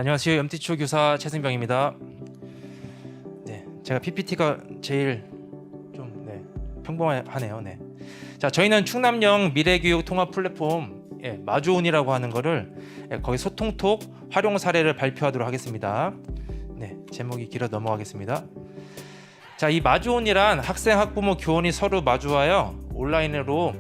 안녕하세요. MT초 교사 최승병입니다. 네, 제가 PPT가 제일 좀 평범하네요. 네. 자, 저희는 충남형 미래교육 통합 플랫폼 마주온이라고 하는 거를 거기 소통톡 활용 사례를 발표하도록 하겠습니다. 네, 제목이 길어 넘어가겠습니다. 자, 이 마주온이란 학생, 학부모, 교원이 서로 마주하여 온라인으로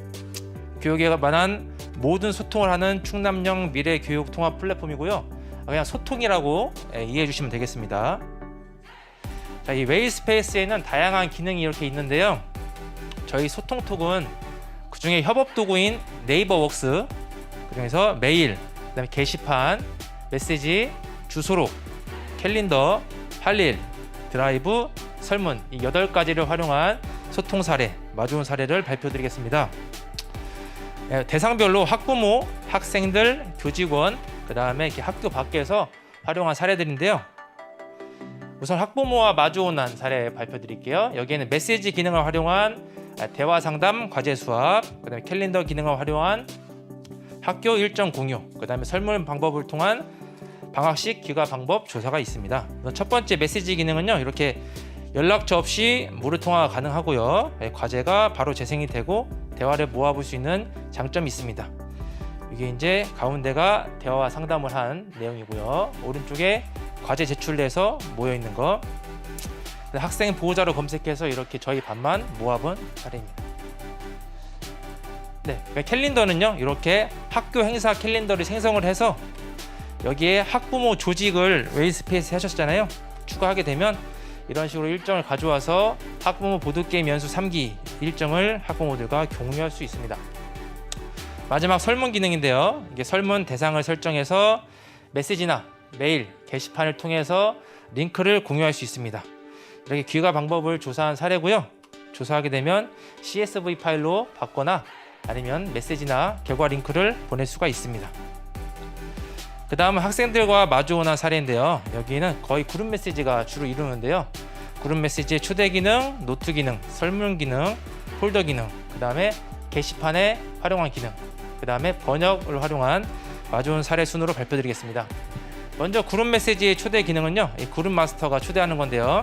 교육에 관한 모든 소통을 하는 충남형 미래교육 통합 플랫폼이고요. 그냥 소통이라고 이해해 주시면 되겠습니다. 자, 이 웨이스페이스에는 다양한 기능이 이렇게 있는데요. 저희 소통톡은 그중에 협업 도구인 네이버웍스, 그중에서 메일, 그다음에 게시판, 메시지, 주소록, 캘린더, 할 일, 드라이브, 설문 이 8가지를 활용한 소통 사례, 마주온 사례를 발표드리겠습니다. 대상별로 학부모, 학생들, 교직원, 그 다음에 이렇게 학교 밖에서 활용한 사례들인데요. 우선 학부모와 마주온한 사례 발표드릴게요. 여기에는 메시지 기능을 활용한 대화 상담, 과제 수업, 그 다음에 캘린더 기능을 활용한 학교 일정 공유, 그 다음에 설문 방법을 통한 방학식 귀가 방법 조사가 있습니다. 첫 번째 메시지 기능은요, 이렇게 연락처 없이 무료 통화가 가능하고요. 과제가 바로 재생이 되고 대화를 모아볼 수 있는 장점이 있습니다. 이게 이제 가운데가 대화와 상담을 한 내용이고요. 오른쪽에 과제 제출돼서 모여 있는 거. 학생 보호자로 검색해서 이렇게 저희 반만 모아본 사례입니다. 네, 캘린더는요, 이렇게 학교 행사 캘린더를 생성을 해서 여기에 학부모 조직을 웨이스페이스 하셨잖아요. 추가하게 되면 이런 식으로 일정을 가져와서 학부모 보드게임 연수 3기 일정을 학부모들과 공유할 수 있습니다. 마지막 설문 기능인데요. 이게 설문 대상을 설정해서 메시지나 메일, 게시판을 통해서 링크를 공유할 수 있습니다. 이렇게 귀가 방법을 조사한 사례고요. 조사하게 되면 CSV 파일로 받거나 아니면 메시지나 결과 링크를 보낼 수가 있습니다. 그 다음은 학생들과 마주온한 사례인데요. 여기는 거의 그룹 메시지가 주로 이루는데요. 그룹 메시지의 초대 기능, 노트 기능, 설문 기능, 폴더 기능, 그 다음에 게시판에 활용한 기능, 그 다음에 번역을 활용한 마주온 사례 순으로 발표드리겠습니다. 먼저 그룹 메시지의 초대 기능은요, 이 그룹 마스터가 초대하는 건데요.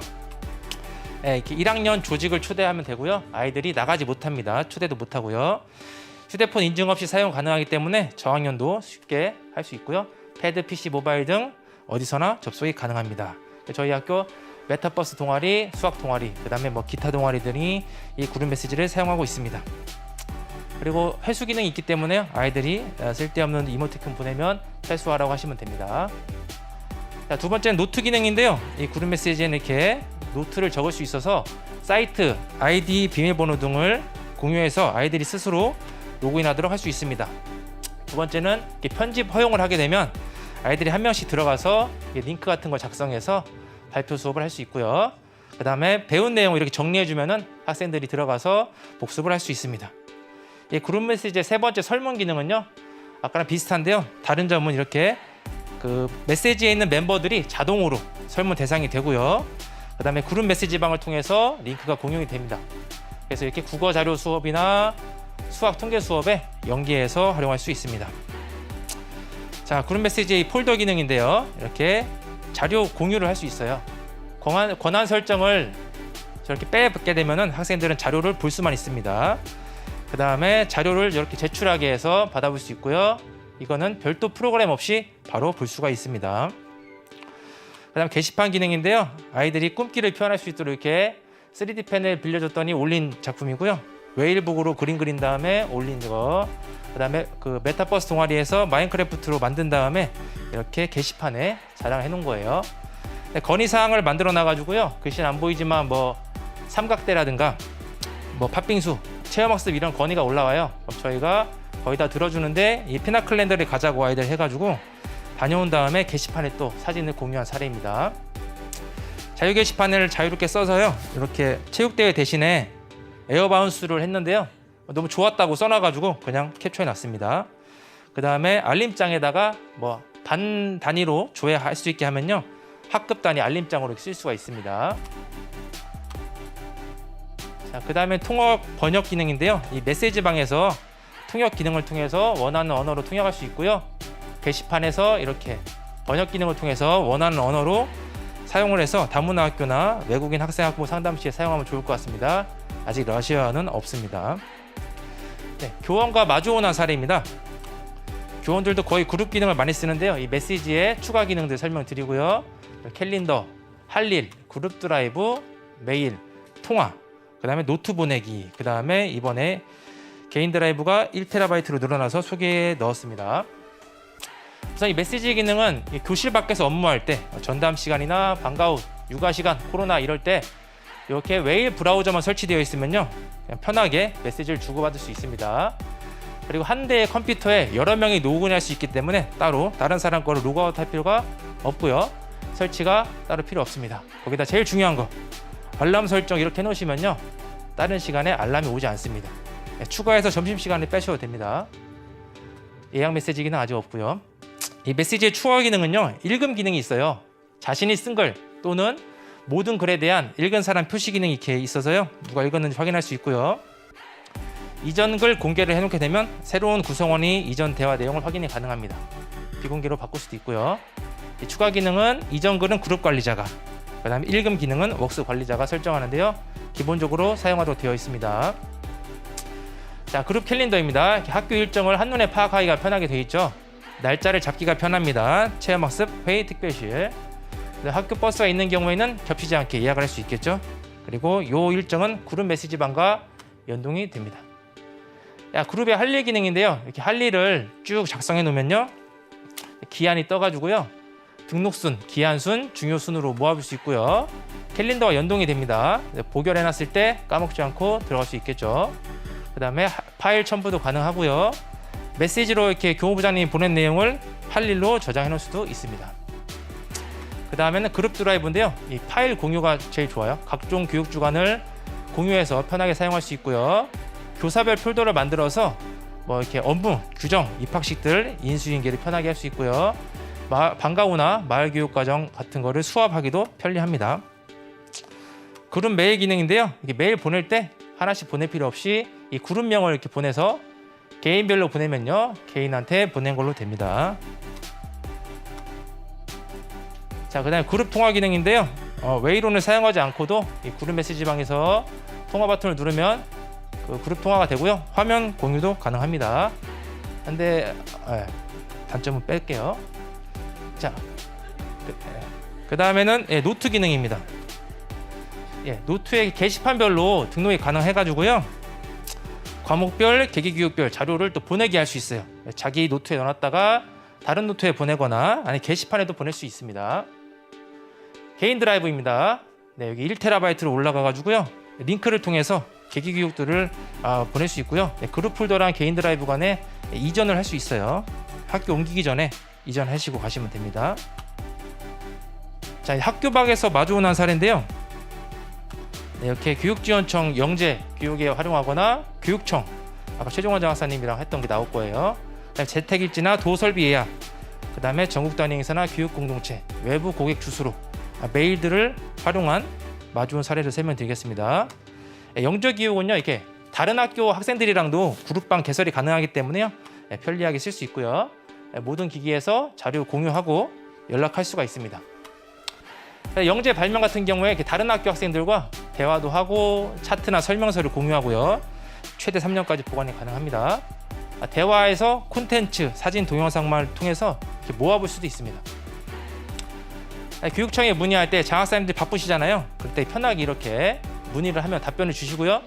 이렇게 1학년 조직을 초대하면 되고요. 아이들이 나가지 못합니다. 초대도 못하고요. 휴대폰 인증 없이 사용 가능하기 때문에 저학년도 쉽게 할 수 있고요. 패드, PC, 모바일 등 어디서나 접속이 가능합니다. 저희 학교 메타버스 동아리, 수학 동아리, 그 다음에 기타 동아리들이 이 그룹 메시지를 사용하고 있습니다. 그리고 회수 기능이 있기 때문에 아이들이 쓸데없는 이모티콘 보내면 회수하라고 하시면 됩니다. 자, 두 번째는 노트 기능인데요. 이 그룹 메시지에는 이렇게 노트를 적을 수 있어서 사이트, 아이디, 비밀번호 등을 공유해서 아이들이 스스로 로그인하도록 할 수 있습니다. 두 번째는 편집 허용을 하게 되면 아이들이 한 명씩 들어가서 링크 같은 걸 작성해서 발표 수업을 할 수 있고요. 그 다음에 배운 내용을 이렇게 정리해주면은 학생들이 들어가서 복습을 할 수 있습니다. 이 그룹 메시지의 세 번째 설문 기능은요, 아까랑 비슷한데요. 다른 점은 이렇게 그 메시지에 있는 멤버들이 자동으로 설문 대상이 되고요. 그 다음에 그룹 메시지방을 통해서 링크가 공유이 됩니다. 그래서 이렇게 국어 자료 수업이나 수학 통계 수업에 연계해서 활용할 수 있습니다. 자, 그룹 메시지의 폴더 기능인데요. 이렇게 자료 공유를 할 수 있어요. 권한 설정을 저렇게 빼게 되면은 학생들은 자료를 볼 수만 있습니다. 그 다음에 자료를 이렇게 제출하게 해서 받아볼 수 있고요. 이거는 별도 프로그램 없이 바로 볼 수가 있습니다. 그 다음 게시판 기능인데요. 아이들이 꿈길을 표현할 수 있도록 이렇게 3D 펜을 빌려줬더니 올린 작품이고요. 웨일북으로 그림 그린 다음에 올린 거, 그 다음에 그 메타버스 동아리에서 마인크래프트로 만든 다음에 이렇게 게시판에 자랑해 놓은 거예요. 건의사항을 만들어 놔가지고요. 글씨는 안 보이지만 삼각대라든가 팥빙수, 체험학습 이런 건의가 올라와요. 그럼 저희가 거의 다 들어주는데 이 피나클랜더를 가자고 아이들 해가지고 다녀온 다음에 게시판에 또 사진을 공유한 사례입니다. 자유 게시판을 자유롭게 써서요. 이렇게 체육대회 대신에 에어바운스를 했는데요. 너무 좋았다고 써놔가지고 그냥 캡처해놨습니다. 그 다음에 알림장에다가 반 단위로 조회할 수 있게 하면요. 학급 단위 알림장으로 쓸 수가 있습니다. 자, 그 다음에 통역 번역 기능인데요. 이 메시지 방에서 통역 기능을 통해서 원하는 언어로 통역할 수 있고요. 게시판에서 이렇게 번역 기능을 통해서 원하는 언어로 사용을 해서 다문화 학교나 외국인 학생 학부모 상담 시에 사용하면 좋을 것 같습니다. 아직 러시아어는 없습니다. 네, 교원과 마주원한 사례입니다. 교원들도 거의 그룹 기능을 많이 쓰는데요. 이 메시지에 추가 기능들 설명드리고요. 캘린더, 할 일, 그룹 드라이브, 메일, 통화, 그 다음에 노트 보내기, 그 다음에 이번에 개인 드라이브가 1TB로 늘어나서 소개에 넣었습니다. 우선 이 메시지 기능은 교실 밖에서 업무할 때, 전담 시간이나 방과후, 육아 시간, 코로나 이럴 때 이렇게 웨일 브라우저만 설치되어 있으면요, 그냥 편하게 메시지를 주고받을 수 있습니다. 그리고 한 대의 컴퓨터에 여러 명이 로그인할 수 있기 때문에 따로 다른 사람 거를 로그아웃 할 필요가 없고요. 설치가 따로 필요 없습니다. 거기다 제일 중요한 거, 알람 설정 이렇게 해놓으시면요, 다른 시간에 알람이 오지 않습니다. 추가해서 점심시간에 빼셔도 됩니다. 예약 메시지 기능 아직 없고요. 이 메시지의 추가 기능은요, 읽음 기능이 있어요. 자신이 쓴 글 또는 모든 글에 대한 읽은 사람 표시 기능이 이렇게 있어서요, 누가 읽었는지 확인할 수 있고요. 이전 글 공개를 해놓게 되면 새로운 구성원이 이전 대화 내용을 확인이 가능합니다. 비공개로 바꿀 수도 있고요. 이 추가 기능은 이전 글은 그룹 관리자가, 그 다음에 읽음 기능은 웍스 관리자가 설정하는데요, 기본적으로 사용하도록 되어 있습니다. 자, 그룹 캘린더입니다. 학교 일정을 한눈에 파악하기가 편하게 되어 있죠. 날짜를 잡기가 편합니다. 체험학습, 회의, 특별실. 학교 버스가 있는 경우에는 겹치지 않게 예약을 할 수 있겠죠. 그리고 이 일정은 그룹 메시지방과 연동이 됩니다. 그룹의 할 일 기능인데요, 이렇게 할 일을 쭉 작성해 놓으면요, 기한이 떠가지고요, 등록순, 기한순, 중요순으로 모아볼 수 있고요, 캘린더와 연동이 됩니다. 보결해 놨을 때 까먹지 않고 들어갈 수 있겠죠. 그 다음에 파일 첨부도 가능하고요, 메시지로 이렇게 교무부장님이 보낸 내용을 할 일로 저장해 놓을 수도 있습니다. 그 다음에는 그룹 드라이브인데요, 이 파일 공유가 제일 좋아요. 각종 교육 주간을 공유해서 편하게 사용할 수 있고요, 교사별 폴더를 만들어서 뭐 이렇게 업무, 규정, 입학식들 인수인계를 편하게 할 수 있고요, 방과후나 마을교육과정 같은 거를 수업하기도 편리합니다. 그룹 메일 기능인데요, 이게 메일 보낼 때 하나씩 보낼 필요 없이 이 그룹명을 이렇게 보내서 개인별로 보내면요, 개인한테 보낸 걸로 됩니다. 자, 그 다음에 그룹 통화 기능인데요, 웨이론을 사용하지 않고도 이 그룹 메시지방에서 통화 버튼을 누르면 그 그룹 통화가 되고요, 화면 공유도 가능합니다. 근데 단점은 뺄게요. 자, 그 다음에는 노트 기능입니다. 노트에 게시판별로 등록이 가능해가지고요, 과목별, 계기교육별 자료를 또 보내게 할 수 있어요. 자기 노트에 넣어놨다가 다른 노트에 보내거나 아니 게시판에도 보낼 수 있습니다. 개인 드라이브입니다. 여기 1TB로 올라가가지고요, 링크를 통해서 계기교육들을 보낼 수 있고요, 그룹 폴더랑 개인 드라이브 간에 이전을 할 수 있어요. 학교 옮기기 전에 이전하시고 가시면 됩니다. 자, 학교 밖에서 마주한 사례인데요, 이렇게 교육지원청 영재 교육에 활용하거나 교육청, 아까 최종원 장학사님이랑 했던 게 나올 거예요. 재택일지나 도설비 예약, 그 다음에 전국 단위 행사나 교육공동체, 외부 고객 주소로 메일들을 활용한 마주온 사례를 설명드리겠습니다. 영재교육은요, 이렇게 다른 학교 학생들이랑도 그룹방 개설이 가능하기 때문에요, 편리하게 쓸 수 있고요, 모든 기기에서 자료 공유하고 연락할 수가 있습니다. 영재 발명 같은 경우에 다른 학교 학생들과 대화도 하고 차트나 설명서를 공유하고요, 최대 3년까지 보관이 가능합니다. 대화에서 콘텐츠, 사진, 동영상만을 통해서 이렇게 모아볼 수도 있습니다. 교육청에 문의할 때 장학사님들 바쁘시잖아요. 그럴 때 편하게 이렇게 문의를 하면 답변을 주시고요,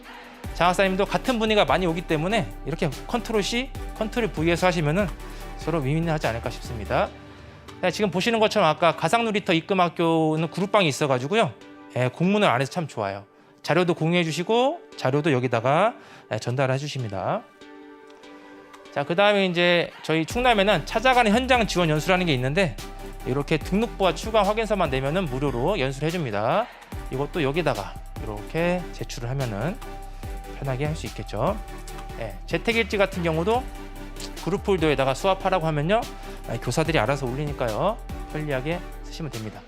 장학사님도 같은 문의가 많이 오기 때문에 이렇게 컨트롤 C, 컨트롤 V에서 하시면은 서로 윈윈하지 않을까 싶습니다. 지금 보시는 것처럼 아까 가상놀이터 입금학교는 그룹방이 있어가지고요, 공문을 안 해서 참 좋아요. 자료도 공유해 주시고 자료도 여기다가 전달해 주십니다. 자, 그 다음에 이제 저희 충남에는 찾아가는 현장 지원 연수라는 게 있는데, 이렇게 등록부와 출강 확인서만 내면은 무료로 연수를 해줍니다. 이것도 여기다가 이렇게 제출을 하면은 편하게 할 수 있겠죠. 재택일지 같은 경우도 그룹 폴더에다가 수합하라고 하면요, 교사들이 알아서 올리니까요, 편리하게 쓰시면 됩니다.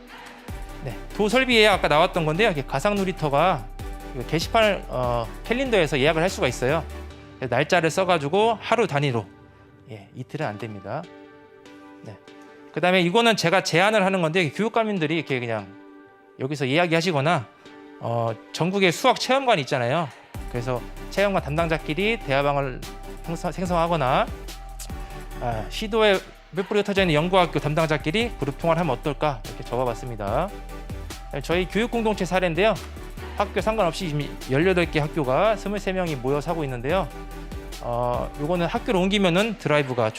도설비 예약 아까 나왔던 건데요, 이게 가상놀이터가 게시판 캘린더에서 예약을 할 수가 있어요. 날짜를 써가지고 하루 단위로, 이틀은 안 됩니다. 그다음에 이거는 제가 제안을 하는 건데 교육감님들이 이렇게 그냥 여기서 이야기하시거나 전국에 수학 체험관이 있잖아요. 그래서 체험관 담당자끼리 대화방을 생성하거나 시도에 뿔뿔이 흩어져 있는 연구학교 담당자끼리 그룹 통화를 하면 어떨까 이렇게 적어봤습니다. 저희 교육 공동체 사례인데요. 학교 상관없이 이미 18개 학교가 23명이 모여서 하고 있는데요. 요거는 학교로 옮기면은 드라이브가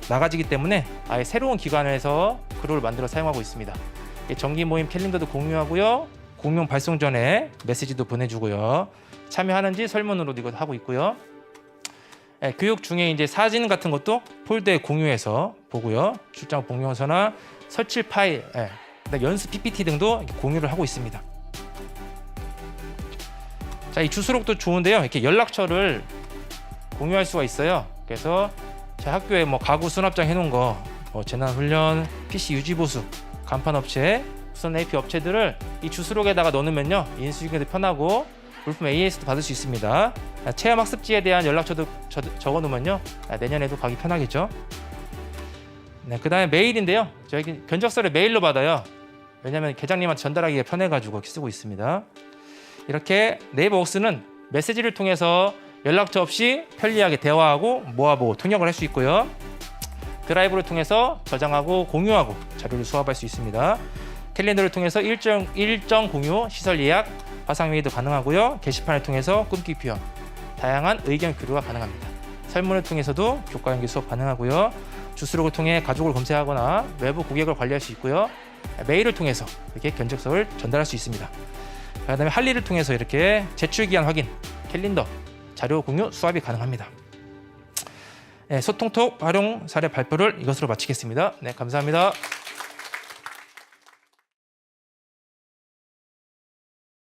나가지기 때문에 아예 새로운 기관에서 그룹을 만들어 사용하고 있습니다. 정기 모임 캘린더도 공유하고요. 공용 발송 전에 메시지도 보내주고요. 참여하는지 설문으로도 이거 하고 있고요. 교육 중에 이제 사진 같은 것도 폴더에 공유해서 보고요. 출장 공유서나 설치 파일, 연습 PPT 등도 공유를 하고 있습니다. 자, 이 주소록도 좋은데요. 이렇게 연락처를 공유할 수가 있어요. 그래서 제 학교에 뭐 가구 수납장 해놓은 거, 재난훈련, PC 유지보수, 간판업체, 무선 AP 업체들을 이 주소록에다가 넣으면요 인수인계도 편하고 물품 AS도 받을 수 있습니다. 체험학습지에 대한 연락처도 적어놓으면요 내년에도 가기 편하겠죠. 네, 그 다음에 메일인데요. 저희 견적서를 메일로 받아요. 왜냐하면 계장님한테 전달하기가 편해가지고 이렇게 쓰고 있습니다. 이렇게 네이버웍스는 메시지를 통해서 연락처 없이 편리하게 대화하고 모아보고 통역을 할 수 있고요. 드라이브를 통해서 저장하고 공유하고 자료를 수합할 수 있습니다. 캘린더를 통해서 일정 공유, 시설 예약, 화상회의도 가능하고요. 게시판을 통해서 꿈기 표현, 다양한 의견 교류가 가능합니다. 설문을 통해서도 교과 연계 수업 가능하고요. 주소록을 통해 가족을 검색하거나 외부 고객을 관리할 수 있고요. 메일을 통해서 이렇게 견적서를 전달할 수 있습니다. 그다음에 할리를 통해서 이렇게 제출기한 확인, 캘린더, 자료 공유, 수합이 가능합니다. 네, 소통톡 활용 사례 발표를 이것으로 마치겠습니다. 네, 감사합니다.